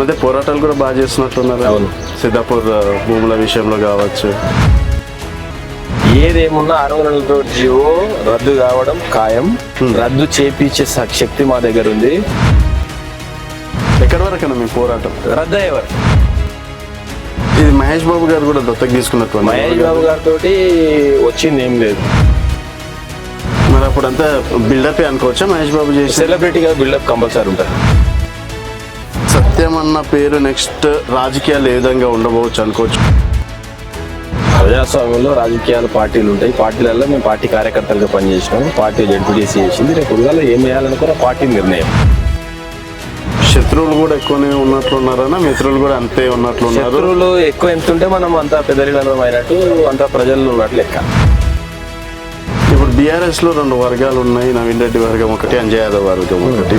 మధ్య పోరాటాలు కూడా బాగా చేస్తున్నట్లున్నారు. అవును. సిద్ధాపూర్ భూముల విషయంలో కావచ్చు. ఏదేమున్నా 600 నెలలతో జీవో రద్దు కావడం ఖాయం. రద్దు చేపించే శక్తి మా దగ్గర ఉంది. ఎక్కడి వరకైనా మీ పోరాటం రద్దు అయ్యేవారు. ఇది మహేష్ బాబు గారు కూడా దత్తత తీసుకున్నట్టు. మహేష్ బాబు గారితో వచ్చింది ఏం లేదు. మరి అప్పుడంతా బిల్డప్ అనుకోవచ్చా మహేష్ బాబు చేసి? సెలబ్రిటీగా బిల్డప్ కంపల్సరీ ఉంటుంది. సత్యం అన్న పేరు నెక్స్ట్ రాజకీయాలు ఏ విధంగా ఉండబోవచ్చు అనుకోవచ్చు? ప్రజాస్వామ్యంలో రాజకీయాలు పార్టీలు ఉంటాయి. పార్టీలలో మేము పార్టీ కార్యకర్తలుగా పనిచేసినాము. పార్టీ జడ్పీటీసీ చేసింది. రేపు ఉదయాలో ఏం వేయాలనుకున్న పార్టీ నిర్ణయం. శత్రువులు కూడా ఎక్కువనే ఉన్నట్లున్నారన్నా, మిత్రులు కూడా అంతే ఉన్నట్లున్నారు. శత్రువులు ఎక్కువ ఎంత ఉంటే మనం అంతా పెద్దరిడం అయినట్టు, అంతా ప్రజల్లో ఉన్నట్టు లెక్క. ఇప్పుడు బీఆర్ఎస్ లో 2 వర్గాలు ఉన్నాయి. నవీన్ రెడ్డి వర్గం ఒకటి, అంజయ్ యాదవ్ వర్గం ఒకటి.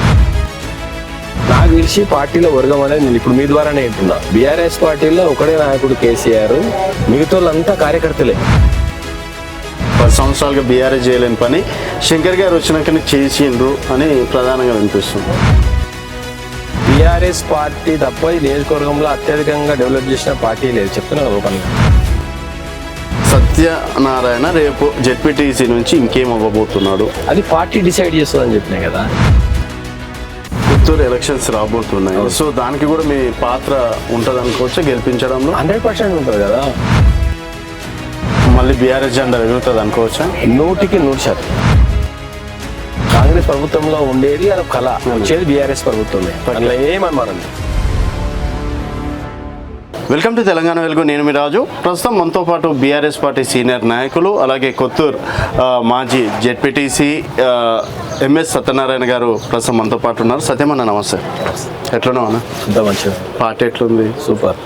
నాకు తెలిసి పార్టీలో వర్గం అనేది నేను ఇప్పుడు మీ ద్వారానే వింటున్నా. బీఆర్ఎస్ పార్టీలో ఒకడే నాయకుడు కేసీఆర్, మిగతా వాళ్ళంతా కార్యకర్తలే. 10 సంవత్సరాలుగా బీఆర్ఎస్ చేయలేని పని శంకర్ గారు వచ్చినాకనే చేసిండ్రు అని ప్రధానంగా వినిపిస్తుంది. బీఆర్ఎస్ పార్టీ తప్ప ఈ నియోజకవర్గంలో అత్యధికంగా డెవలప్ చేసిన పార్టీ లేదు. చెప్తున్నాను ఓపెన్గా. సత్యనారాయణ రేపు జెడ్పీటీసీ నుంచి ఇంకేం అవ్వబోతున్నాడు అది పార్టీ డిసైడ్ చేస్తుందని చెప్పినా కదా. కొత్తూరు ఎలక్షన్స్ రాబోతున్నాయి. సో దానికి కూడా మీ పాత్ర ఉంటుంది అనుకోవచ్చా గెలిపించడంలో? 100% ఉంటుంది కదా. మళ్ళీ బీఆర్ఎస్ జెండా ఎగురుతుంది అనుకోవచ్చా? 100% కాంగ్రెస్ ప్రభుత్వంలో ఉండేది అది కళ, వచ్చేది బీఆర్ఎస్ ప్రభుత్వమే. అట్లా ఏమనుమానం. వెల్కమ్ టు తెలంగాణ వెలుగు. నేను మీ రాజు. ప్రస్తుతం మనతో పాటు బీఆర్ఎస్ పార్టీ సీనియర్ నాయకులు, అలాగే కొత్తూరు మాజీ జెడ్పీటీసీ ఎంఎస్ సత్యనారాయణ గారు ప్రస్తుతం మనతో పాటు ఉన్నారు. సత్యమన్న నమస్తే. ఎట్లున్నావు అన్న? అంత మంచిగా. పార్టీ ఎట్లుంది? సూపర్.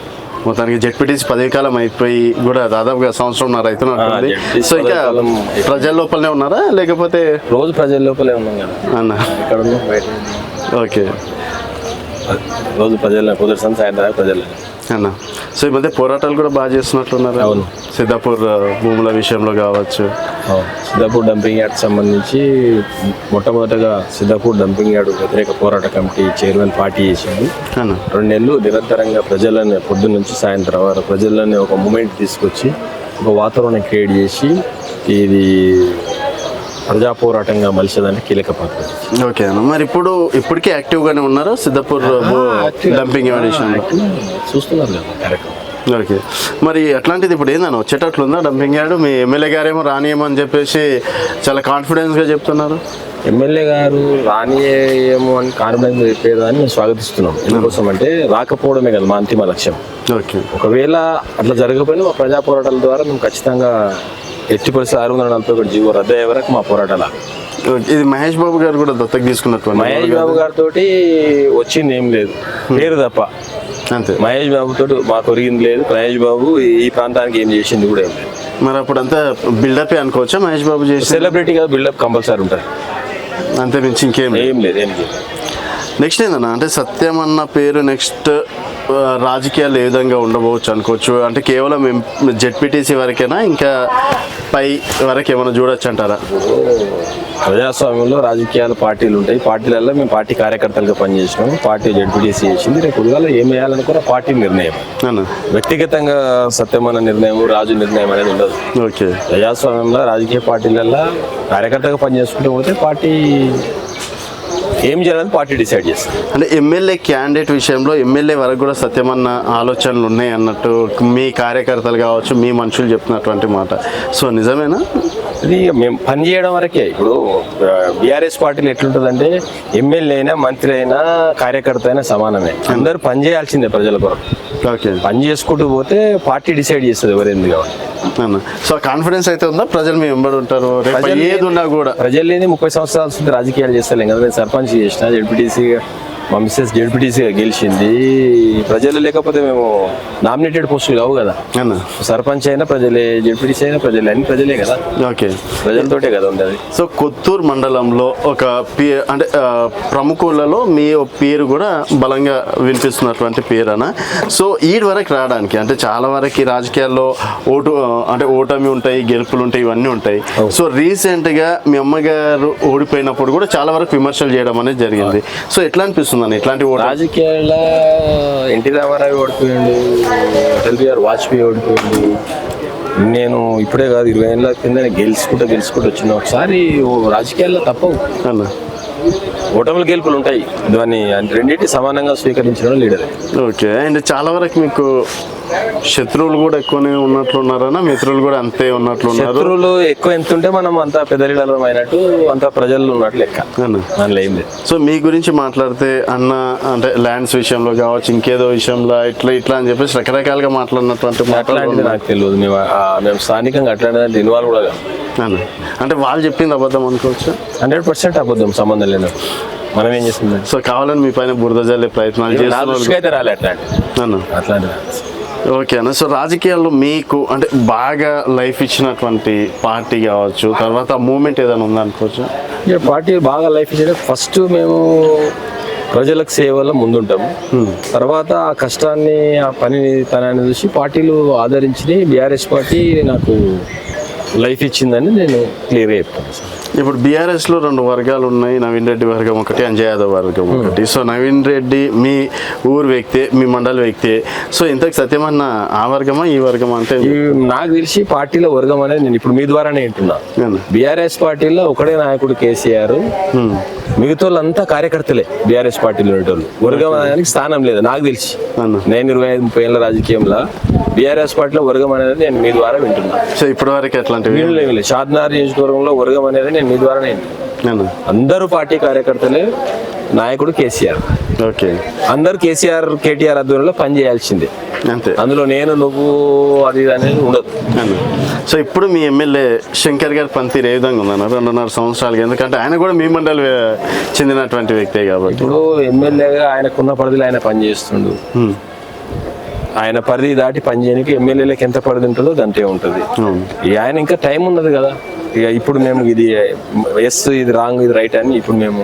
మొత్తానికి జెడ్పీటీసీ పదవి కాలం అయిపోయి కూడా దాదాపుగా సంవత్సరం అవుతున్నట్టుంది. సో ఇంకా ప్రజల లోపలనే ఉన్నారా లేకపోతే? రోజు ప్రజల లోపలే ఉన్నాం కదా అన్న. ఇక్కడ ఓకే. రోజు ప్రజల కుదరసం సాయంత్రం ప్రజలు అన్న. సో ఈ మధ్య పోరాటాలు కూడా బాగా చేస్తున్నట్లున్నారు. అవును. సిద్ధాపూర్ భూముల విషయంలో కావచ్చు. సిద్ధాపూర్ డంపింగ్ యార్డ్ సంబంధించి మొట్టమొదటగా సిద్ధాపూర్ డంపింగ్ యార్డ్ వ్యతిరేక పోరాట కమిటీ చైర్మన్ పార్టీ చేసింది. 2 నెలలు నిరంతరంగా ప్రజలని పొద్దున్న నుంచి సాయంత్రం వరకు ప్రజలని ఒక మూమెంట్ తీసుకొచ్చి ఒక వాతావరణం క్రియేట్ చేసి ఇది ప్రజా పోరాటంగా మలిసేదానికి కీలక పాత్ర. ఓకే అన్న. మరి ఇప్పటికే యాక్టివ్గానే ఉన్నారా సిద్ధాపూర్ డంపింగ్ యార్డ్ చూస్తున్నారు కదా కార్యక్రమం? ఓకే. మరి అట్లాంటిది ఇప్పుడు ఏందన్న వచ్చేటట్లుందా డంపింగ్ యార్డ్? మీ ఎమ్మెల్యే గారేమో రానియమని చెప్పేసి చాలా కాన్ఫిడెన్స్గా చెప్తున్నారు. ఎమ్మెల్యే గారు రానియేమో అని కాన్ఫిడెన్స్ చెప్పేదాన్ని మేము స్వాగతిస్తున్నాం. ఎందుకోసం అంటే రాకపోవడమే కదా మా అంతిమ లక్ష్యం. ఓకే. ఒకవేళ అట్లా జరగకపోయినా మా ప్రజా పోరాటాల ద్వారా మేము ఖచ్చితంగా ఎట్టి పరిస్థితి 641 జీవో రద్దు అయ్యే వరకు మా పోరాటాల. ఇది మహేష్ బాబు గారు కూడా దత్తత తీసుకున్నట్టు. మహేష్ బాబు గారితో వచ్చింది ఏం లేదు, పేరు తప్ప. అంతే. మహేష్ బాబు తోటి మాకు ఒరిగింది లేదు. మహేష్ బాబు ఈ ప్రాంతానికి ఏం చేసింది కూడా ఏం లేదు. మరి అప్పుడంతా బిల్డప్ అనుకోవచ్చా మహేష్ బాబు చేసి? సెలబ్రిటీగా బిల్డప్ కంపల్సరీ ఉంటుంది. అంతే మించి ఇంకేం లేదు. నెక్స్ట్ ఏందన్నా అంటే సత్యం అన్న పేరు నెక్స్ట్ రాజకీయాలు ఏ విధంగా ఉండబోవచ్చు అనుకోవచ్చు? అంటే కేవలం జెడ్పీటీసీ వరకేనా, ఇంకా పై వరకు ఏమైనా చూడొచ్చు అంటారా? ప్రజాస్వామ్యంలో రాజకీయాల పార్టీలు ఉంటాయి. పార్టీలలో మేము పార్టీ కార్యకర్తలుగా పనిచేసినాము. పార్టీ జడ్పీటీసీ చేసింది. రేపు ఉదయాలో ఏం వేయాలనుకున్న పార్టీ నిర్ణయం. వ్యక్తిగతంగా సత్యమైన నిర్ణయం, రాజు నిర్ణయం అనేది ఉండదు. ఓకే. ప్రజాస్వామ్యంలో రాజకీయ పార్టీలలో కార్యకర్తగా పనిచేసుకుంటూ పోతే పార్టీ ఏం చేయాలని పార్టీ డిసైడ్ చేస్తుంది. అంటే ఎమ్మెల్యే క్యాండిడేట్ విషయంలో ఎమ్మెల్యే వరకు కూడా సత్యమన్న ఆలోచనలు ఉన్నాయి అన్నట్టు మీ కార్యకర్తలు కావచ్చు, మీ మనుషులు చెప్తున్నటువంటి మాట. సో నిజమేనా? ఇది మేము పనిచేయడం వరకే. ఇప్పుడు బీఆర్ఎస్ పార్టీలు ఎట్లుంటుందంటే ఎమ్మెల్యే అయినా మంత్రి అయినా కార్యకర్త అయినా సమానమే. అందరూ పనిచేయాల్సిందే ప్రజల కొరకు. ఓకే. పని చేసుకుంటూ పోతే పార్టీ డిసైడ్ చేస్తుంది ఎవరైంది కాబట్టి. సో కాన్ఫిడెన్స్ అయితే ఉందా? ప్రజలు మీ వెంబడి ఉంటారు ఏది ఉన్నా కూడా? ప్రజలు లేని 30 సంవత్సరాల రాజకీయాలు చేస్తలేం కదా. నేను సర్పంచ్ చేసిన, జెడ్పీటీసీగా మా మిస్సెస్ జెడ్పీటీసీగా గెలిచింది. ప్రజలు లేకపోతే మేము నామినేటెడ్ పోస్టులు కావు కదా. సర్పంచ్ అయినా ప్రజలే, జెడ్పీటీసీ అయినా ప్రజలే, అన్ని ప్రజలే కదా. ఓకే. ప్రజలతోటే కదా ఉండేది. సో కొత్తూరు మండలంలో ఒక అంటే ప్రముఖులలో మీ పేరు కూడా బలంగా వినిపిస్తున్నటువంటి పేరనా? సో ఈ వరకు రావడానికి అంటే చాలా వరకు రాజకీయాల్లో ఓటమి ఉంటాయి, గెలుపులు ఉంటాయి, ఇవన్నీ ఉంటాయి. సో రీసెంట్గా మీ అమ్మగారు ఓడిపోయినప్పుడు కూడా చాలా వరకు విమర్శలు చేయడం అనేది జరిగింది. సో ఎట్లా అనిపిస్తుంది వస్తుందని ఇట్లాంటి ఓటు? రాజకీయాల్లో ఎన్టీ రామారావు ఓడిపోయాడు, అటల్ బిహారీ వాజ్పేయి ఓడిపోయాడు. నేను ఇప్పుడే కాదు 20 ఏళ్ళ కింద గెలుచుకుంటూ వచ్చిన ఒకసారి రాజకీయాల్లో తప్పవు అన్న. ఓటములు గెలుపులు ఉంటాయి, దాన్ని రెండింటి సమానంగా స్వీకరించిన లీడర్. ఓకే. అండ్ చాలా వరకు మీకు శత్రువులు కూడా ఎక్కువనే ఉన్నట్లున్నారన్నా, మిత్రులు కూడా అంతే ఉన్నట్లున్నారు? శత్రువులు ఎక్కువ ఎంత ఉంటే మనం అంత పెద్ద లీడర్ అయినట్టు, అంత ప్రజలు ఉన్నట్లు లెక్క. అందులో ఏం లేదు. సో మీ గురించి మాట్లాడితే అన్న అంటే ల్యాండ్స్ విషయంలో కావచ్చు, ఇంకేదో విషయంలో ఇట్లా అని చెప్పేసి రకరకాలుగా మాట్లాడినటువంటి అట్లాంటిది నాకు తెలియదు. మేము స్థానికంగా అట్లాంటిదంటే ఇన్వాల్వ్ కూడా కాదు. అంటే వాళ్ళు చెప్పింది అబద్ధం అనుకోవచ్చు? 100% అబద్ధం, సంబంధం లేదు. మనం ఏం చేస్తున్నాం? సో కావాలని మీ పైన బురద జల్లే ప్రయత్నాలు అయితే రాలే అట్లాంటి. ఓకే అన్న. సో రాజకీయాల్లో మీకు అంటే బాగా లైఫ్ ఇచ్చినటువంటి పార్టీ కావచ్చు, తర్వాత మూమెంట్ ఏదైనా ఉందనుకోవచ్చు? పార్టీ బాగా లైఫ్ ఇచ్చేది ఫస్ట్ మేము ప్రజలకు సేవలో ముందుంటాము. తర్వాత ఆ కష్టాన్ని, ఆ పనిని, తనాన్ని చూసి పార్టీలు ఆదరించి బీఆర్ఎస్ పార్టీ నాకు లైఫ్ ఇచ్చిందని నేను క్లియర్గా చెప్తాను. ఇప్పుడు బీఆర్ఎస్లో 2 వర్గాలు ఉన్నాయి, నవీన్ రెడ్డి వర్గం ఒకటి, అంజయ్ యాదవ్ వర్గం ఒకటి. సో నవీన్ రెడ్డి మీ ఊరు వ్యక్తే, మీ మండలి వ్యక్తే. సో ఇంతకు సత్యమన్న ఆ వర్గమా ఈ వర్గమా? అంటే నాకు తెలిసి పార్టీలో వర్గం అనేది నేను ఇప్పుడు మీ ద్వారానే వింటున్నా. బీఆర్ఎస్ పార్టీలో ఒకడే నాయకుడు కేసీఆర్, మిగతా వాళ్ళంతా కార్యకర్తలే బీఆర్ఎస్ పార్టీలో ఉండేటోళ్ళు. వర్గం అనేది స్థానం లేదు నాకు తెలిసి. నేను 25-30 ఏళ్ళ రాజకీయంలో బీఆర్ఎస్ పార్టీలో వర్గం అనేది నేను మీ ద్వారా వింటున్నా. సో ఇప్పటి వరకు ఎట్లాంటివి షాద్నగర్ నియోజకవర్గంలో వర్గం అనేది నేను మీ ద్వారానే వింటున్నా. అందరూ పార్టీ కార్యకర్తలే, నాయకుడు కేసీఆర్. ఓకే. అందరూ కేటీఆర్ ఆధ్వర్యంలో పనిచేయాల్సిందే, అంతే. అందులో నేను నువ్వు అది అనేది ఉండదు. సో ఇప్పుడు మీ ఎమ్మెల్యే శంకర్ గారి పనితీరు ఏ విధంగా ఉందన్నారు 2.5 సంవత్సరాలుగా? ఎందుకంటే ఆయన కూడా మీ మండలి చెందినటువంటి వ్యక్తే కాబట్టి. ఇప్పుడు ఎమ్మెల్యేగా ఆయనకున్న పరిధిలో ఆయన పనిచేస్తుండు. ఆయన పరిధి దాటి పనిచేయడానికి ఎమ్మెల్యేలకు ఎంత పరిధి ఉంటుందో అంతే ఉంటుంది. ఆయన ఇంకా టైం ఉన్నది కదా. ఇక ఇప్పుడు మేము ఇది ఎస్, ఇది రాంగ్, ఇది రైట్ అని ఇప్పుడు మేము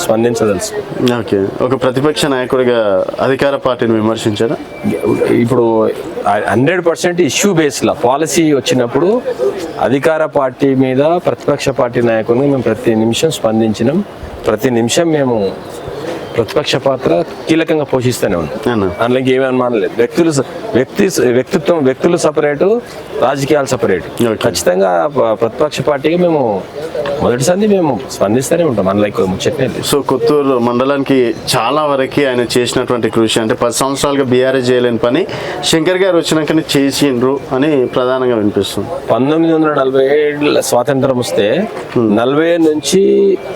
స్పందించదలుసు. ఓకే. ఒక ప్రతిపక్ష నాయకుడిగా అధికార పార్టీని విమర్శించారా? ఇప్పుడు 100% ఇష్యూ బేస్లో పాలసీ వచ్చినప్పుడు అధికార పార్టీ మీద ప్రతిపక్ష పార్టీ నాయకుడిని మేము ప్రతి నిమిషం స్పందించినాం. ప్రతి నిమిషం మేము ప్రతిపక్ష పాత్ర కీలకంగా పోషిస్తూనే ఉంటాం. అందులో ఏమీ అనుమానం లేదు. వ్యక్తులు సపరేటు, రాజకీయాలు సపరేటు. ఖచ్చితంగా ప్రతిపక్ష పార్టీగా మేము మొదటిసారి మేము స్పందిస్తూనే ఉంటాం. అందులో ముచ్చట్నే లేదు. సో కొత్తూరు మండలానికి చాలా వరకు ఆయన చేసినటువంటి కృషి అంటే 10 సంవత్సరాలుగా బీఆర్ఎస్ చేయలేని పని శంకర్ గారు వచ్చినాకనే చేసిండ్రు అని ప్రధానంగా వినిపిస్తుంది. 1947 స్వాతంత్రం వస్తే 40 నుంచి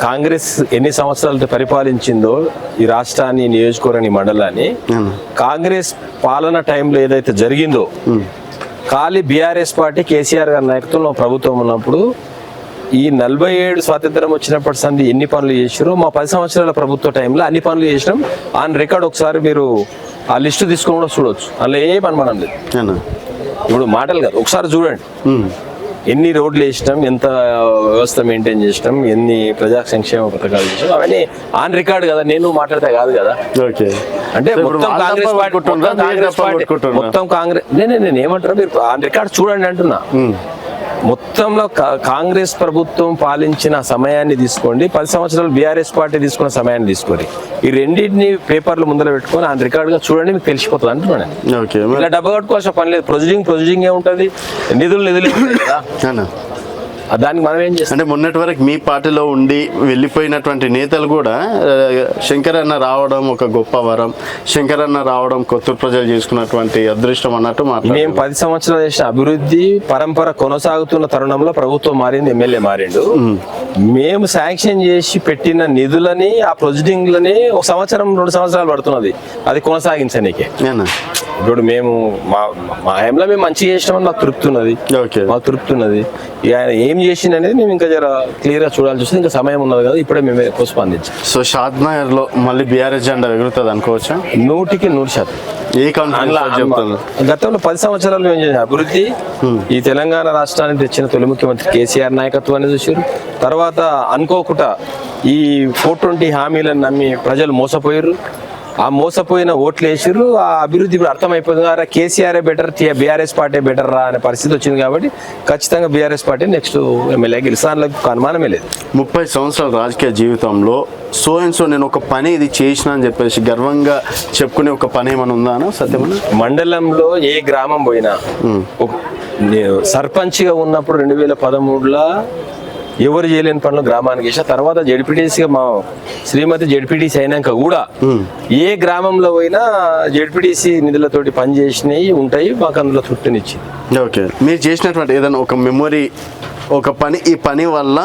కాంగ్రెస్ ఎన్ని సంవత్సరాలు పరిపాలించిందో ఈ రాష్ట్రాన్ని, నియోజకవర్గాన్ని, మండలాన్ని, కాంగ్రెస్ పాలన టైంలో ఏదైతే జరిగిందో ఖాళీ బీఆర్ఎస్ పార్టీ కేసీఆర్ గారి నాయకత్వంలో ప్రభుత్వం ఉన్నప్పుడు ఈ 47 స్వాతంత్రం వచ్చినప్పటి సంది ఎన్ని పనులు చేసిరో మా 10 సంవత్సరాల ప్రభుత్వ టైంలో అన్ని పనులు చేసినాం. ఆన్ రికార్డ్ ఒకసారి మీరు ఆ లిస్టు తీసుకొని కూడా చూడవచ్చు. అందులో ఏ పని మనం లేదు. ఇప్పుడు మాటలు కాదు, ఒకసారి చూడండి. ఎన్ని రోడ్లు వేసినాం, ఎంత వ్యవస్థ మెయింటైన్ చేసినాం, ఎన్ని ప్రజా సంక్షేమ పథకాలు చేసినాం, అవన్నీ ఆన్ రికార్డ్ కదా. నేను మాట్లాడితే కాదు కదా. అంటే మొత్తం కాంగ్రెస్ నేను ఏమంటారు, మీరు ఆన్ రికార్డ్ చూడండి అంటున్నా. మొత్తంలో కాంగ్రెస్ ప్రభుత్వం పాలించిన సమయాన్ని తీసుకోండి, 10 సంవత్సరాలు బీఆర్ఎస్ పార్టీ తీసుకున్న సమయాన్ని తీసుకోండి. ఈ రెండింటిని పేపర్లు ముందర పెట్టుకొని ఆ రికార్డ్ గా చూడండి, మీకు తెలిసిపోతుంది అంటున్నాను. ఇలా డబ్బు కట్టుకోవాల్సిన పని లేదు. ప్రొసీజింగ్ ఏ ఉంటుంది, నిధులు దానికి మనం ఏం చేస్తాం అంటే మొన్నటి వరకు మీ పార్టీలో ఉండి వెళ్ళిపోయినటువంటి నేతలు కూడా శంకర్ అన్న రావడం ఒక గొప్ప వరం, శంకర్ అన్న రావడం కొత్తూరు ప్రజలు చేసుకున్నటువంటి అదృష్టం అన్నట్టు మేము 10 సంవత్సరాలు చేసిన అభివృద్ధి పరంపర కొనసాగుతున్న తరుణంలో ప్రభుత్వం మారింది, ఎమ్మెల్యే మారిండు. మేము శాంక్షన్ చేసి పెట్టిన నిధులని, ఆ ప్రొసీడింగ్లని 1 సంవత్సరం 2 సంవత్సరాలు పడుతున్నది అది కొనసాగించనీకే. ఇప్పుడు మేము మా హయాంలో మేము మంచిగా చేసినామని మాకు తృప్తి ఉన్నది. ఆయన ఏం చేసింది అనేది మేము ఇంకా జర క్లియర్ గా చూడాల్సి వస్తుంది. ఇంకా సమయం ఉన్నది కదా, ఇప్పుడే మేము ఎక్కువ స్పందించాం. సో షాద్నగర్ లో మళ్ళీ బీఆర్ఎస్ జెండా ఎగురుతుంది అనుకోవచ్చా? 100%. గతంలో 10 సంవత్సరాలు మేము చేసిన అభివృద్ధి, ఈ తెలంగాణ రాష్ట్రానికి తెచ్చిన తొలి ముఖ్యమంత్రి కేసీఆర్ నాయకత్వాన్ని చూసారు. తర్వాత అనుకోకుండా ఈ 420 హామీలను నమ్మి ప్రజలు మోసపోయారు. ఆ మోసపోయిన ఓట్లు వేసిర్రు. ఆ అభివృద్ధి ఇప్పుడు అర్థమైపోయింది కదా, KCR better, BRS party better రా అనే పరిస్థితి వచ్చింది. కాబట్టి ఖచ్చితంగా బీఆర్ఎస్ పార్టీ నెక్స్ట్ ఎమ్మెల్యే గెలిచానికి అనుమానమే లేదు. 30 సంవత్సరాల రాజకీయ జీవితంలో సో అండ్ సో నేను ఒక పని ఇది చేసిన అని చెప్పేసి గర్వంగా చెప్పుకునే ఒక పని ఏమైనా ఉందా అన్న సత్యమన్న? మండలంలో ఏ గ్రామం పోయినా సర్పంచ్గా ఉన్నప్పుడు 2013లో ఎవరు చేయలేని పనులు గ్రామానికి చేసా. తర్వాత జెడ్పీటీసీగా మా శ్రీమతి జెడ్పీటీసీ అయినాక కూడా ఏ గ్రామంలో పోయినా జెడ్పీటీసీ నిధులతోటి పని చేసినవి ఉంటాయి. మాకు అందులో తృప్తినిచ్చింది. ఓకే, మీరు చేసినటువంటి ఏదైనా ఒక మెమొరీ, ఒక పని, ఈ పని వల్ల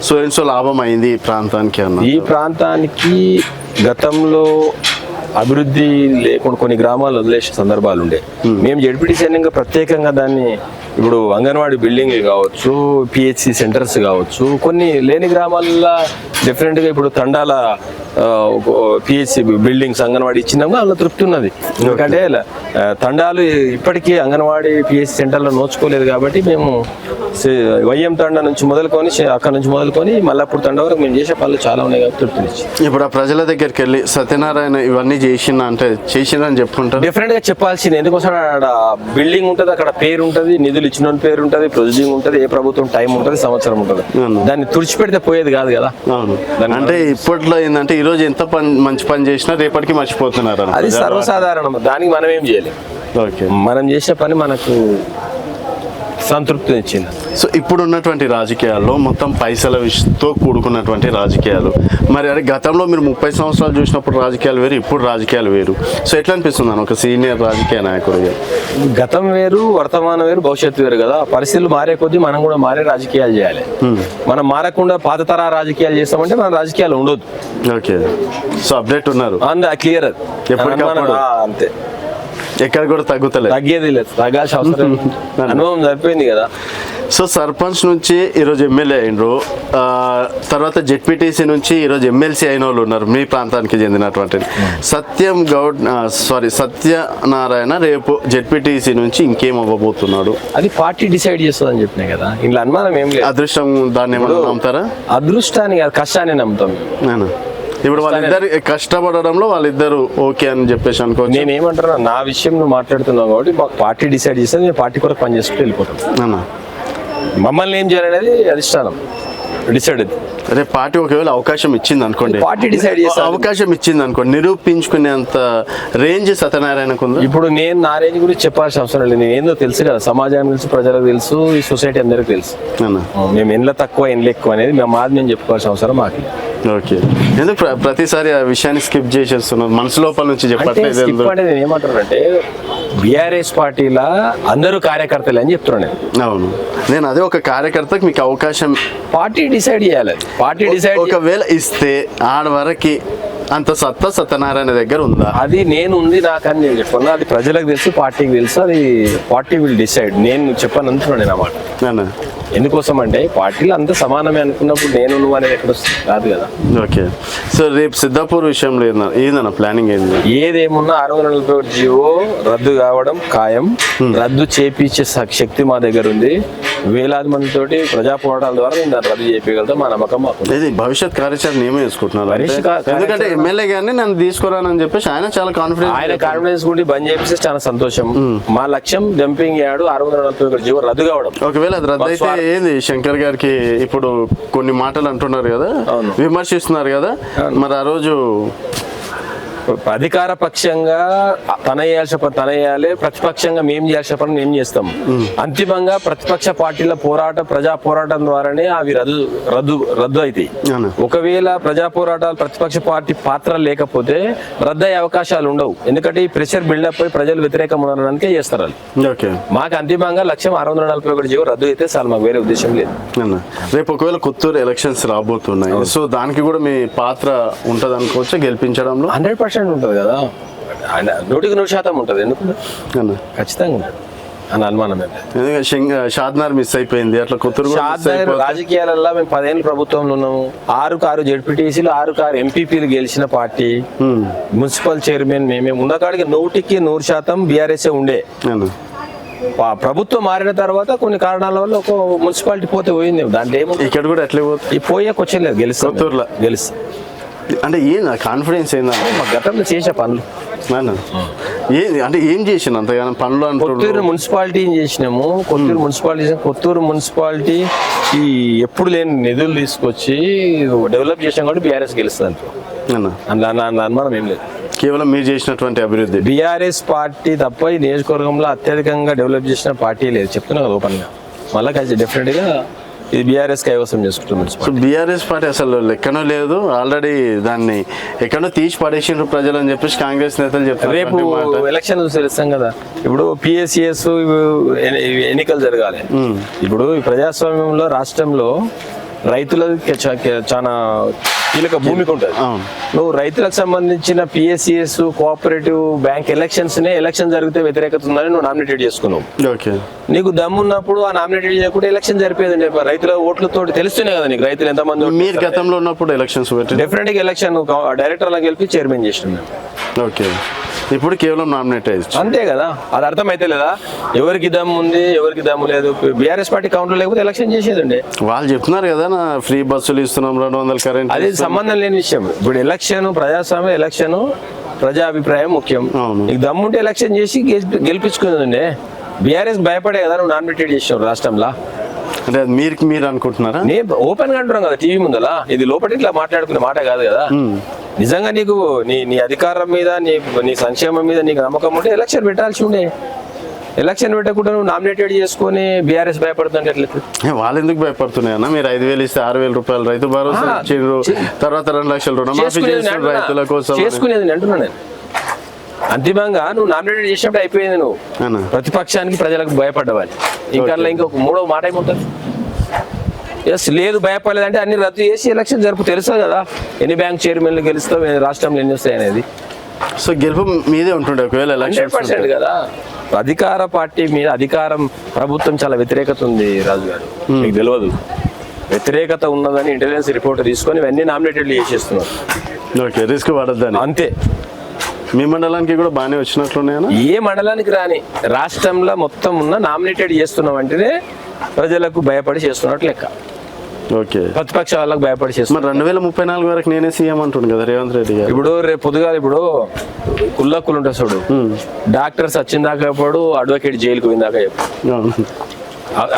సో అండ్ సో లాభం అయింది ఈ ప్రాంతానికి అన్న? ఈ ప్రాంతానికి గతంలో అభివృద్ధి లేకుండా కొన్ని గ్రామాలు వదిలేసే సందర్భాలు ఉండే. మేము జెడ్పీటీసీ అయినాక ప్రత్యేకంగా దాన్ని ఇప్పుడు అంగన్వాడీ బిల్డింగ్ కావచ్చు, పిహెచ్సి సెంటర్స్ కావచ్చు, కొన్ని లేని గ్రామాల్లో డిఫరెంట్గా ఇప్పుడు తండాల పిహెచ్సి బిల్డింగ్స్ అంగన్వాడీ ఇచ్చినాక అందులో తృప్తి ఉన్నది. ఎందుకంటే తండాలు ఇప్పటికీ అంగన్వాడీ పిహెచ్సి సెంటర్లో నోచుకోలేదు. కాబట్టి మేము వైఎం తండా నుంచి మొదలుకొని, అక్కడ నుంచి మొదలుకొని మల్లాపూర్ తండా వరకు మేము చేసే పనులు చాలా ఉన్నాయి కాబట్టి తృప్తినిచ్చి. ఇప్పుడు ఆ ప్రజల దగ్గరికి వెళ్ళి సత్యనారాయణ ఇవన్నీ చేసిన అంటే చేసిందని చెప్పుకుంటారు. డిఫరెంట్ గా చెప్పాల్సింది. ఎందుకోసం అక్కడ బిల్డింగ్ ఉంటుంది, అక్కడ పేరు ఉంటుంది, నిధులు ఇచ్చిన పేరు ఉంటుంది, ప్రొసీజింగ్ ఉంటుంది, ఏ ప్రభుత్వం టైం ఉంటుంది, సంవత్సరం ఉంటుంది. దాన్ని తుడిచిపెడితే పోయేది కాదు కదా. అవును, అంటే ఇప్పట్లో ఏంటంటే ఈ రోజు ఎంత మంచి పని చేసినా రేపటికి మర్చిపోతున్నారు. అది సర్వసాధారణం. దానికి మనం ఏం చేయాలి. ఓకే, మనం చేసే పని మనకు సంతృప్తిని ఇచ్చింది. సో ఇప్పుడు ఉన్నటువంటి రాజకీయాల్లో మొత్తం పైసలతో కూడుకున్నటువంటి రాజకీయాలు. మరి అదే గతంలో మీరు 30 సంవత్సరాలు చూసినప్పుడు రాజకీయాలు వేరు, ఇప్పుడు రాజకీయాలు వేరు. సో ఎట్లా అనిపిస్తుంది ఒక సీనియర్ రాజకీయ నాయకుడిగా? గతం వేరు, వర్తమానం వేరు, భవిష్యత్తు వేరు కదా. పరిస్థితులు మారే కొద్దీ మనం కూడా మారే రాజకీయాలు చేయాలి. మనం మారకుండా పాత తరా రాజకీయాలు చేస్తామంటే మన రాజకీయాలు ఉండొద్దు. ఓకే, సో అప్డేట్ ఉన్నారు, క్లియర్. అది అంతే, ఎక్కడ కూడా తగ్గేది లేదు, తగ్గాల్సిన అవసరం. అనుభవం సరిపోయింది కదా. సో సర్పంచ్ నుంచి ఈరోజు ఎమ్మెల్యే అయినరు, తర్వాత జెడ్పీటీసీ నుంచి ఈరోజు ఎమ్మెల్సీ అయిన వాళ్ళు ఉన్నారు మీ ప్రాంతానికి చెందినటువంటి. సత్యనారాయణ రేపు జెడ్పీటీసీ నుంచి ఇంకేం అవ్వబోతున్నాడు? అది పార్టీ డిసైడ్ చేస్తుంది అని చెప్పినా కదా. ఇంట్లో అనుమానం ఏం లేదు. అదృష్టం దాన్ని ఏమన్నా నమ్ముతారా? అదృష్టాన్ని కాదు, కష్టాన్ని నమ్ముతాం. ఇప్పుడు వాళ్ళిద్దరు కష్టపడడంలో వాళ్ళిద్దరు ఓకే అని చెప్పేసి అనుకో. నేను ఏమంటారా, నా విషయం నువ్వు మాట్లాడుతున్నావు కాబట్టి మాకు పార్టీ డిసైడ్ చేస్తే నేను పార్టీ కొరకు పని చేసుకుంటూ వెళ్ళిపోతాను. మమ్మల్ని ఏం చేయాలనేది అధిష్టానం డిసైడ్. అదే పార్టీ ఒకవేళ అవకాశం ఇచ్చింది అనుకోండి, పార్టీ డిసైడ్ చేస్తే అవకాశం ఇచ్చింది అనుకోండి, నిరూపించుకునేంత రేంజ్ సత్యనారాయణకు ఉంది. ఇప్పుడు నేను నా రేంజ్ గురించి చెప్పాల్సిన అవసరం లేదు. నేను ఏందో తెలుసు కదా, సమాజానికి తెలుసు, ప్రజలకు తెలుసు, ఈ సొసైటీ అందరికీ తెలుసు. మేము ఎండ్ల తక్కువ ఎండ్ల ఎక్కువ అనేది మేము చెప్పుకోవాల్సిన అవసరం మాకు. ఓకే, ఎందుకు ప్రతిసారి ఆ విషయాన్ని స్కిప్ చేసేస్తున్నారు? మనసు లోపల నుంచి చెప్పట్లేదు. నేను ఏమంటానంటే బీఆర్ఎస్ పార్టీలా అందరూ కార్యకర్తలే అని చెప్తున్నాను. అవును, నేను అదే ఒక కార్యకర్తకు మీకు అవకాశం పార్టీ డిసైడ్ చేయాలి. పార్టీ డిసైడ్ ఒకవేళ ఇస్తే ఆడ వరకు అంత సత్యనారాయణ దగ్గర ఉందా? అది నేను ఉంది నాకని నేను చెప్పుకున్నా. అది ప్రజలకు తెలుసు, పార్టీకి తెలుసు. అది పార్టీ విల్ డిసైడ్. నేను చెప్పను అంటున్నాను నేను అన్నమాట. ఎందుకోసం అంటే పార్టీలు అంతా సమానమే అనుకున్నప్పుడు నేను నువ్వు అనేది ఎక్కడ కాదు కదా. ఓకే, సో రేపు సిద్ధాపూర్ విషయంలో ఏందన్నా ప్లానింగ్ ఏంది? ఏదేమున్నా 641 జీవో రద్దు కావడం ఖాయం. రద్దు చేపించే శక్తి మా దగ్గర ఉంది. వేలాది మందితోటి ప్రజా పోరాటాల ద్వారా నేను దాన్ని రద్దు చేయించగలుగుతాం. మా నమ్మకం మాకు. ఇది భవిష్యత్ కార్యాచరణ ఏమో వేసుకుంటున్నారు. ఎందుకంటే ఎమ్మెల్యే గారిని నన్ను తీసుకురానని చెప్పేసి ఆయన చాలా కాన్ఫిడెన్స్ గురించి బంద్ చేపిస్తే చాలా సంతోషం. మా లక్ష్యం డంపింగ్ యార్డు 641 జీవో రద్దు కావడం. ఒకవేళ అది రద్దు అయితే ఏంది శంకర్ గారికి ఇప్పుడు కొన్ని మాటలు అంటున్నారు కదా, విమర్శిస్తున్నారు కదా, మరి ఆ రోజు అధికార పక్షంగా తన చేయాల్సిన పని తన చేయాలి, ప్రతిపక్షంగా మేము చేయాల్సిన పని మేము చేస్తాం. అంతిమంగా ప్రతిపక్ష పార్టీల ప్రజా పోరాటం ద్వారానే అవి రద్దు అవుతాయి. ఒకవేళ ప్రజా పోరాటాలు ప్రతిపక్ష పార్టీ పాత్ర లేకపోతే రద్దు అయ్యే అవకాశాలు ఉండవు. ఎందుకంటే ఈ ప్రెషర్ బిల్డప్ అయి ప్రజలు వ్యతిరేకం ఉండడానికే చేస్తారు. మాకు అంతిమంగా లక్ష్యం 641 జీవో రద్దు అయితే చాలు, మాకు వేరే ఉద్దేశం లేదు. రేపు ఒకవేళ కొత్తూరు ఎలక్షన్స్ రాబోతున్నాయి, సో దానికి కూడా మీ పాత్ర ఉంటది అనుకోవచ్చు గెలిపించడంలో? 100% ఉంటుంది కదా, 100% ఉంటుంది. ఎందుకు ఖచ్చితంగా ఉంటుంది అని అనుమానం. షాద్నార్ మిస్ అయిపోయింది, అట్లా కొత్తూరు రాజకీయాలలో మేము 10 ఏళ్ళు ప్రభుత్వంలో ఉన్నాము. 6 జెడ్పీటీసీలు 6 ఎంపీపీలు గెలిచిన పార్టీ. మున్సిపల్ చైర్మన్ మేమే ఉన్నకాడికి 100% బీఆర్ఎస్ ఉండే. ప్రభుత్వం మారిన తర్వాత కొన్ని కారణాల వల్ల ఒక మున్సిపాలిటీ పోతే పోయింది. దాంట్లో ఏమో ఇక్కడ కూడా అట్లే పోతే పోయాక వచ్చేది గెలుస్తాం. కొత్తూరులో గెలుస్తాం. అంటే ఏంది కాన్ఫిడెన్స్ ఏందంటే మా గతంలో చేసే పనులు అన్న ఏంది అంటే ఏం చేసిన అంతగానో పనులు అంటున్నారు? కొత్తూరు మున్సిపాలిటీ చేసినాము. కొత్తూరు మున్సిపాలిటీ ఈ ఎప్పుడు లేని నిధులు తీసుకొచ్చి డెవలప్ చేసాం కాబట్టి బీఆర్ఎస్ గెలుస్తుంది అన్న అందులో అనుమానం ఏం లేదు. కేవలం మీరు చేసినటువంటి అభివృద్ధి బీఆర్ఎస్ పార్టీ తప్ప ఈ నియోజకవర్గంలో అత్యధికంగా డెవలప్ చేసిన పార్టీ లేదు, చెప్తున్నా కదా ఓపెన్ గా. మళ్ళీ కలిసి డెఫినెట్ గా ఇది బీఆర్ఎస్ కైవసం చేసుకుంటుంది. సో బీఆర్ఎస్ పార్టీ అసలు లెక్కనో లేదు, ఆల్రెడీ దాన్ని ఎక్కడో తీసి పడేసిండ్రు ప్రజలు అని చెప్పేసి కాంగ్రెస్ నేతలు చెప్తారు. రేపు ఎలక్షన్ తెలుస్తాం కదా, ఇప్పుడు పిఎస్సిఎస్ ఎన్నికలు జరగాలి. ఇప్పుడు ఈ ప్రజాస్వామ్యంలో రాష్ట్రంలో రైతులకి చాలా కీలక భూమిక ఉంటుంది. నువ్వు రైతులకు సంబంధించిన పిఎస్సిఎస్ కోఆపరేటివ్ బ్యాంక్ ఎలక్షన్ జరిగితే వ్యతిరేకత ఉందని నువ్వు నామినేటెడ్ చేసుకున్నావు. ఓకే, నీకు దమ్మున్నప్పుడు ఆ నామినేటెడ్ చేయకుండా ఎలక్షన్ జరిపేదండి. రైతుల ఓట్లతో తెలుస్తూనే కదా నీకు రైతులు ఎంతమంది. మీరు గతంలో ఉన్నప్పుడు ఎలక్షన్స్ పెట్టి డెఫినెట్ గా ఎలక్షన్ డైరెక్టర్లకు గెలిపి చైర్మన్ చేసినాం. ఓకే, ఇప్పుడు కేవలం నామినేట్ అంతే కదా, అది అర్థమైతే లేదా ఎవరికి దమ్ము ఉంది ఎవరికి దమ్ము లేదు. బీఆర్ఎస్ పార్టీ కౌంటర్ లేకపోతే ఎలక్షన్ చేసేదండి. వాళ్ళు చెప్తున్నారు కదా నా ఫ్రీ బస్సులు ఇస్తున్నాం 200 కరెంట్, అది సంబంధం లేని విషయం. ఇప్పుడు ఎలక్షన్ ప్రజాస్వామ్య ఎలక్షన్ ప్రజాభిప్రాయం ముఖ్యం. నీకు దమ్ముంటే ఎలక్షన్ చేసి గెలిపించుకుందండి. బీఆర్ఎస్ భయపడే కదా నువ్వు నామినేటెడ్ చేసావు రాష్ట్రంలో. అంటే మీరు అనుకుంటున్నారా? నేను ఓపెన్ గా అంటున్నాం కదా టీవీ ముందలా, ఇది లోపల ఇట్లా మాట్లాడుకునే మాట కాదు కదా. నిజంగా నీకు నీ అధికారం మీద నీ సంక్షేమం మీద నీకు నమ్మకం ఉంటే ఎలక్షన్ పెట్టాల్సి ఉండే. ఎలక్షన్ పెట్టకుండా నువ్వు నామినేటెడ్ చేసుకుని బీఆర్ఎస్ భయపడుతుంటే ఎట్లా? వాళ్ళు ఎందుకు భయపడుతున్నాయన్న? మీరు 5,000 ఇస్తే 6,000 రూపాయలు రైతు భరోసా ఇచ్చిండ్రు, తర్వాత 2 లక్షల రుణమాఫీ చేసిన రైతుల కోసం చేసుకునేది అంటున్నా నేను. అంతిమంగా నువ్వు నామినేటెడ్ చేసినప్పుడు అయిపోయింది. నువ్వు ప్రతిపక్షానికి ప్రజలకు భయపడ్డవాలి. ఇంకా ఇంకొక మూడో మాట ఏముంటుంది? ఎస్ లేదు భయపడలేదంటే అన్ని రద్దు చేసి ఎలక్షన్ జరుపు. తెలుసు కదా ఎన్ని బ్యాంక్ చైర్మన్లు గెలుస్తావు, రాష్ట్రంలో ఎన్ని వస్తాయి అనేది. సో గెలుపు మీదే ఉంటుండే ఒకవేళ 100% కదా. అధికార పార్టీ మీద అధికారం ప్రభుత్వం చాలా వ్యతిరేకత ఉంది రాజు గారు, మీకు తెలియదు. వ్యతిరేకత ఉన్నదని ఇంటెలిజెన్స్ రిపోర్ట్ తీసుకొని ఇవన్నీ నామినేటెడ్లు చేసేస్తున్నారు. ఓకే, రిస్క్ పడద్దని అంతే. మీ మండలానికి కూడా బాగానే వచ్చినట్లున్నాయా? ఏ మండలానికి రాని రాష్ట్రంలో మొత్తం ఉన్న నామినేటెడ్ చేస్తున్నాం అంటేనే ప్రజలకు భయపడి చేస్తున్నట్టు లెక్క. ఓకే, ప్రతిపక్ష వాళ్ళకి భయపడి చేస్తున్నారు. 2034 వరకు నేనే సీఎం అంటుండే కదా రేవంత్ రెడ్డి గారు. ఇప్పుడు రేపు పొద్దుగా ఇప్పుడు కుల్లక్కులు ఉంటాయి చూడు, డాక్టర్స్ వచ్చిన దాకా చెప్పాడు, అడ్వకేట్ జైలుకి పోయిన దాకా చెప్పాడు.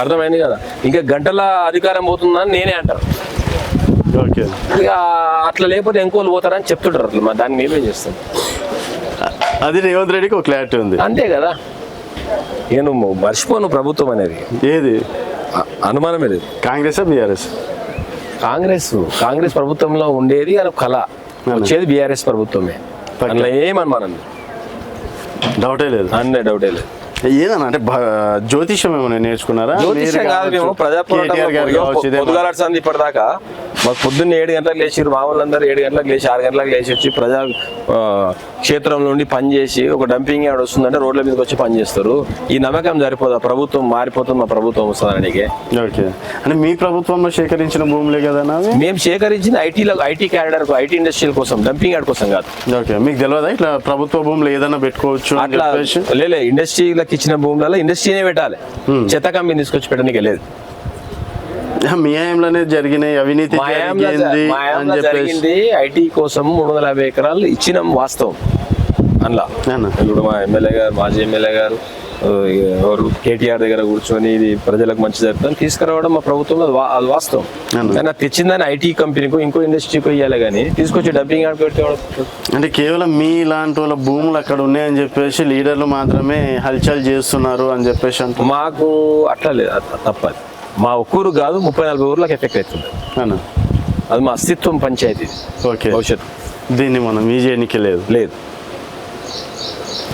అర్థమైంది కదా. ఇంకా గంటల అధికారం పోతుందని నేనే అంటారు. ఓకే, ఇక అట్లా లేకపోతే ఎంకోలు పోతారని చెప్తుంటారు. అట్లా మరి దాన్ని మేమేం చేస్తాం? అది రేవంత్ రెడ్డికి ఒక క్లారిటీ ఉంది. అంతే కదా. నేను మర్చిపోను ప్రభుత్వం అనేది, ఏది అనుమానమే లేదు. కాంగ్రెస్ బీఆర్ఎస్? కాంగ్రెస్ ప్రభుత్వంలో ఉండేది అది కళ, వచ్చేది బీఆర్ఎస్ ప్రభుత్వమే. అందులో ఏమనుమానం డౌటే లేదు, అన్నీ డౌటే లేదు. ఏదన్నా అంటే జ్యోతిష్యం ఏమైనా నేర్చుకున్నారా? జ్యోతిష్యం కాదు, మేము ప్రజాపోరాటం ఇప్పటిదాకా మాకు పొద్దున్న 7 గంటలకు లేచిరు. మా వాళ్ళందరూ 7 గంటలకు లేచి 6 గంటలకు లేచి వచ్చి ప్రజా క్షేత్రం నుండి పని చేసి ఒక డంపింగ్ యార్డ్ వస్తుందంటే రోడ్ల మీదకి వచ్చి పని చేస్తారు. ఈ నమ్మకం సరిపోదా? ప్రభుత్వం మారిపోతుంది, మా ప్రభుత్వం వస్తుందానికి. ఓకే, అంటే మీ ప్రభుత్వంలో సేకరించిన భూములే కదా? మేము సేకరించిన ఐటీ క్యారిడర్ ఐటీ ఇండస్ట్రియల్ కోసం, డంపింగ్ యార్డ్ కోసం కాదు. ఓకే, మీకు తెలియదా ఇట్లా ప్రభుత్వ భూములు ఏదైనా పెట్టుకోవచ్చు అట్లా? లే, ఇండస్ట్రీలకు ఇచ్చిన భూములలో ఇండస్ట్రీనే పెట్టాలి, చెత్త కంపెనీ తీసుకొచ్చి పెట్టడానికి లేదు. మీ హయాంలోనే జరిగినాయి అవినీతి జరిగింది. ఐటీ కోసం 350 ఎకరాలు ఇచ్చినాం వాస్తవం. అందులో ఇప్పుడు మా ఎమ్మెల్యే గారు, మాజీ ఎమ్మెల్యే గారు ఎవరు కేటీఆర్ దగ్గర కూర్చొని ఇది ప్రజలకు మంచి జరుగుతుంది తీసుకురావడం మా ప్రభుత్వంలో అది వాస్తవం. కానీ తెచ్చిందని ఐటీ కంపెనీకి ఇంకో ఇండస్ట్రీకి ఇవ్వాలి, కానీ తీసుకొచ్చి డబ్బింగ్ అంటే కేవలం మీ ఇలాంటి వాళ్ళ భూములు అక్కడ ఉన్నాయని చెప్పేసి లీడర్లు మాత్రమే హల్చల్ చేస్తున్నారు అని చెప్పేసి అంటే మాకు అట్లా లేదు, తప్పది. మా ఒక్కూరు కాదు 30-40 ఊర్లకు ఎఫెక్ట్ అవుతుంది. అది మా అస్తిత్వం పంచాయతీ. ఓకే, భవిష్యత్తు దీన్ని మనం ఈ చేయడానికి లేదు.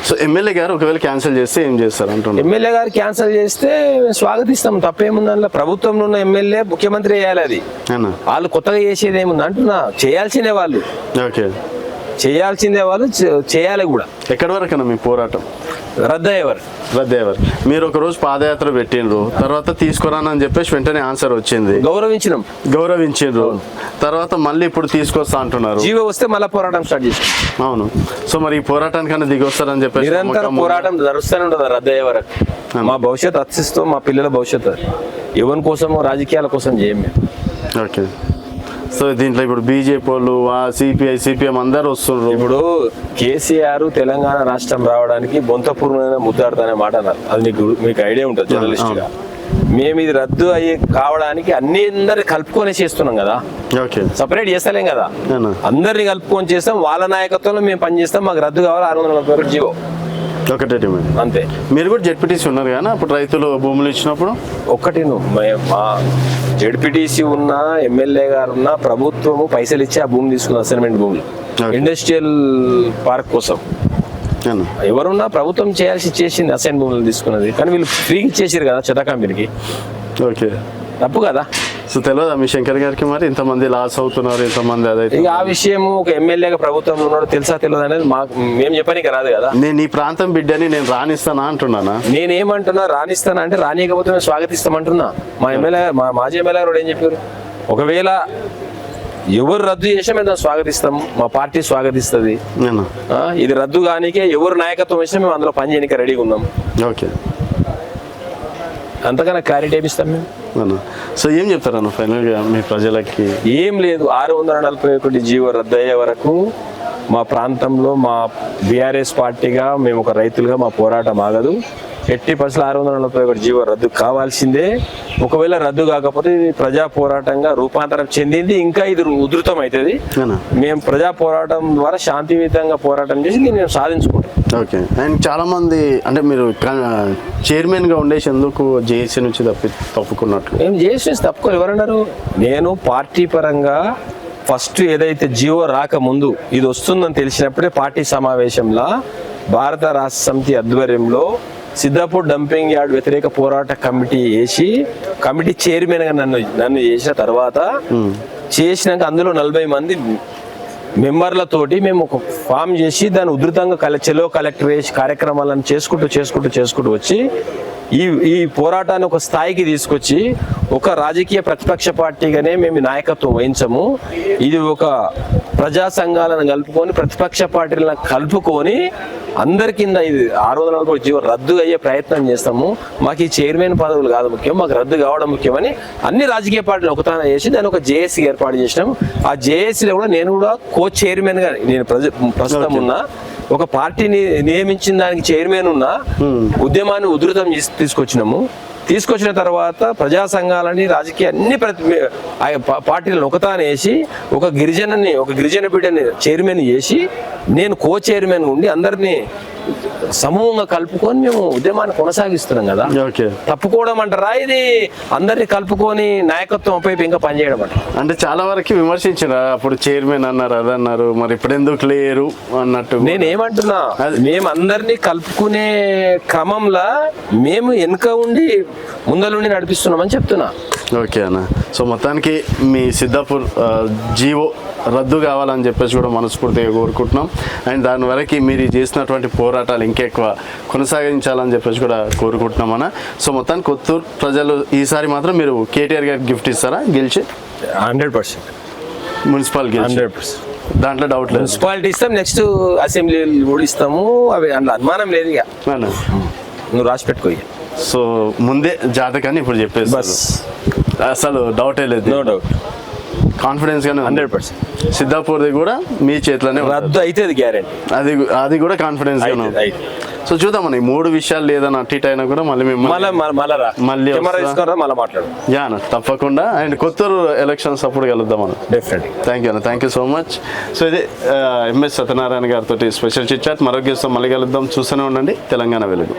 సో ఎమ్మెల్యే గారు ఒకవేళ క్యాన్సిల్ చేస్తే ఏం చేస్తారు అంటున్నారు? ఎమ్మెల్యే గారు క్యాన్సిల్ చేస్తే స్వాగతిస్తాం, తప్పేముంది అందులో. ప్రభుత్వంలో ఉన్న ఎమ్మెల్యే ముఖ్యమంత్రి చేయాలి. అది వాళ్ళు కొత్తగా చేసేది ఏముంది అంటున్నా, చేయాల్సిందే వాళ్ళు. ఓకే, చేయాల్సిందే వాళ్ళు, చేయాలి కూడా. ఎక్కడి వరకన్నా మీ పోరాటం? రద్దయ్యేవారు. మీరు ఒక రోజు పాదయాత్ర పెట్టిండ్రు, తర్వాత తీసుకురానని చెప్పేసి వెంటనే ఆన్సర్ వచ్చింది, గౌరవించిండ్రు. తర్వాత మళ్ళీ ఇప్పుడు తీసుకొస్తా అంటున్నారు. జీవో వస్తే మళ్ళీ పోరాటం స్టార్ట్ చేసి. అవును, సో మరి ఈ పోరాటానికన్నా దిగి వస్తారని చెప్పేసి నిరంతరం పోరాటం జరుస్తూనే ఉంటుంది రద్దయ్యే వరకు. మా భవిష్యత్తు అర్చిస్తూ మా పిల్లల భవిష్యత్తు ఎవరి కోసమో రాజకీయాల కోసం చేయం మేము. ఓకే, సో దీంట్లో ఇప్పుడు బీజేపీ వాళ్ళు సిపిఐ సిపిఎం అందరు వస్తున్నారు. ఇప్పుడు కేసీఆర్ తెలంగాణ రాష్ట్రం రావడానికి బొంతపూర్వమైన ముద్దాడుతానే మాట అన్నారు. అది మీకు ఐడియా ఉంటుంది జర్నలిస్ట్ గా. మేము ఇది రద్దు అయ్యి కావడానికి అందరిని కలుపుకొని చేస్తున్నాం కదా, ఓకే సపరేట్ చేస్తలేం కదా, అందరిని కలుపుకొని చేస్తాం. వాళ్ళ నాయకత్వంలో మేము పనిచేస్తాం. మాకు రద్దు కావాలి 641 జీవో ఒకటే డిమాండ్ అంతే. మీరు కూడా జెడ్పీటీసీ ఉన్నారు కానీ అప్పుడు రైతులు భూములు ఇచ్చినప్పుడు ఒక్కటి మా జెడ్పీటీసీ ఉన్నా, ఎమ్మెల్యే గారు ఉన్నా, ప్రభుత్వము పైసలు ఇచ్చి ఆ భూమి తీసుకున్న అసైన్మెంట్ భూములు ఇండస్ట్రియల్ పార్క్ కోసం ఎవరున్నా ప్రభుత్వం చేసింది అసైన్ భూములు తీసుకున్నది. కానీ వీళ్ళు ఫ్రీగా ఇచ్చేసారు కదా చెత్త కంపెనీకి. ఓకే తప్పు కదా. సో తెలియదా మీ శంకర్ గారికి మరి ఇంతమంది లాస్ అవుతున్నారు, ఇంతమంది అదైతే ఇక ఆ విషయం ఒక ఎమ్మెల్యేగా ప్రభుత్వంలో ఉన్నాడు తెలుసా తెలియదు అనేది మేము చెప్పడానికి రాదు కదా. నేను ఈ ప్రాంతం బిడ్డని నేను రాణిస్తానా అంటున్నానా? నేనేమంటున్నా రాణిస్తానా అంటే రానియకపోతే మేము స్వాగతిస్తామంటున్నా. మా ఎమ్మెల్యే మాజీ ఎమ్మెల్యే గారు ఏం చెప్పారు, ఒకవేళ ఎవరు రద్దు చేసినా మేము దాన్ని స్వాగతిస్తాం, మా పార్టీ స్వాగతిస్తుంది. ఇది రద్దు కానికే ఎవరు నాయకత్వం వేసినా మేము అందులో పని చేయడానికి రెడీగా ఉన్నాం. ఓకే అంతకన్నా క్లారిటీ ఏమిస్తాం మేము. సో ఏం చెప్తారన్న ఫైనల్గా మీ ప్రజలకి? ఏం లేదు, 641 జీవో రద్దు అయ్యే వరకు మా ప్రాంతంలో మా బీఆర్ఎస్ పార్టీగా మేము ఒక రైతులుగా మా పోరాటం ఆగదు. 80% 641 జీవో రద్దు కావాల్సిందే. ఒకవేళ రద్దు కాకపోతే ఇది ప్రజా పోరాటంగా రూపాంతరం చెందింది, ఇంకా ఇది ఉధృతం అవుతుంది. మేము ప్రజా పోరాటం ద్వారా శాంతియుతంగా పోరాటం చేసి దీన్ని మేము సాధించుకుంటాం. ఓకే. అండ్ చాలా మంది అంటే మీరు చైర్మన్ గా ఉండేసి ఎందుకు జేఏసీ నుంచి తప్పుకున్నట్లు? మేము జేఏసీ నుంచి తప్పుకో ఎవరన్నారు? నేను పార్టీ పరంగా ఫస్ట్ ఏదైతే జీవో రాకముందు ఇది వస్తుందని తెలిసినప్పుడే పార్టీ సమావేశంలో భారత రాష్ట్ర సమితి ఆధ్వర్యంలో సిద్ధాపూర్ డంపింగ్ యార్డ్ వ్యతిరేక పోరాట కమిటీ వేసి కమిటీ చైర్మన్ గా నన్ను చేసిన తర్వాత చేసినాక అందులో 40 మంది మెంబర్లతోటి మేము ఒక ఫామ్ చేసి దాన్ని ఉధృతంగా చెలో కలెక్టర్ వేసి కార్యక్రమాలను చేసుకుంటూ వచ్చి ఈ పోరాటాన్ని ఒక స్థాయికి తీసుకొచ్చి ఒక రాజకీయ ప్రతిపక్ష పార్టీగానే మేము నాయకత్వం వహించము. ఇది ఒక ప్రజా సంఘాలను కలుపుకొని ప్రతిపక్ష పార్టీలను కలుపుకొని అందరి కింద ఇది 641 జీవో రద్దు అయ్యే ప్రయత్నం చేస్తాము. మాకు ఈ చైర్మన్ పదవులు కాదు ముఖ్యం, మాకు రద్దు కావడం ముఖ్యమని అన్ని రాజకీయ పార్టీలు ఒకతాన చేసి దాన్ని ఒక జేఏసీ ఏర్పాటు చేసినాం. ఆ జేఏసీలో కూడా నేను కూడా చైర్మన్ గా నేను ప్రస్తుతం ఉన్నా. ఒక పార్టీని నియమించిన దానికి చైర్మన్ ఉన్న ఉద్యమాన్ని ఉధృతం తీసుకొచ్చినాము. తీసుకొచ్చిన తర్వాత ప్రజా సంఘాలని రాజకీయ అన్ని పార్టీలను ఒకతానే వేసి ఒక గిరిజన బిడ్డని చైర్మన్ చేసి నేను చైర్మన్ ఉండి అందరినీ సమూహంగా కలుపుకొని మేము ఉద్యమాన్ని కొనసాగిస్తున్నాం కదా. తప్పుకోవడం అంటారా? ఇది అందరినీ కలుపుకొని నాయకత్వం వైపు ఇంకా పనిచేయడం అంటారు. అంటే చాలా వరకు విమర్శించారు, అప్పుడు చైర్మన్ అన్నారు అదన్నారు, మరి ఇప్పుడు ఎందుకు లేరు అన్నట్టు. నేనేమంటున్నా, మేము అందరినీ కలుపుకునే క్రమంలో మేము వెనుక ఉండి ముందలుండి నడిపిస్తున్నామని చెప్తున్నా. ఓకే అన్న. సో మొత్తానికి మీ సిద్ధాపూర్ జీవో రద్దు కావాలని చెప్పేసి కూడా మనస్ఫూర్తిగా కోరుకుంటున్నాం. అండ్ దాని వరకు మీరు చేసినటువంటి పోరాటాలు ఇంకెక్కువ కొనసాగించాలని చెప్పేసి కూడా కోరుకుంటున్నాం అన్న. సో మొత్తానికి కొత్తూరు ప్రజలు ఈసారి మాత్రం మీరు కేటీఆర్ గారికి గిఫ్ట్ ఇస్తారా గెలిచి? 100% మున్సిపల్ 100%. దాంట్లో డౌట్ లేదు. మున్సిపాలిటీ ఇస్తాం, నెక్స్ట్ అసెంబ్లీ కూడా ఇస్తాము. అవి అందులో అనుమానం లేదు. ఇక నువ్వు రాసి పెట్టుకో. సో ముందే జాతకాన్ని ఇప్పుడు చెప్పేసి అసలు డౌటే లేదు. నో డౌట్, కాన్ఫిడెన్స్ గానే 100%. సిద్ధాపూర్ది కూడా మీ చేతిలోనే రద్దు అయితే గ్యారెంటీ. అది కూడా కాన్ఫిడెన్స్ గానే. సో చూద్దామని 3 విషయాలు లేదని అటు ఇటు అయినా కూడా మళ్ళీ మళ్ళీ మాట్లాడు. యా అన్న, తప్పకుండా. అండ్ కొత్తూరు ఎలక్షన్స్ అప్పుడు కలుద్దాం అన్న. డెఫినెట్లీ. థ్యాంక్ యూ అన్న, thank you so much. So ఇది ఎంఎస్ సత్యనారాయణ గారితో స్పెషల్ చిట్ చాట్. మరొక మళ్ళీ కలుద్దాం. చూస్తూనే ఉండండి తెలంగాణ వెలుగు.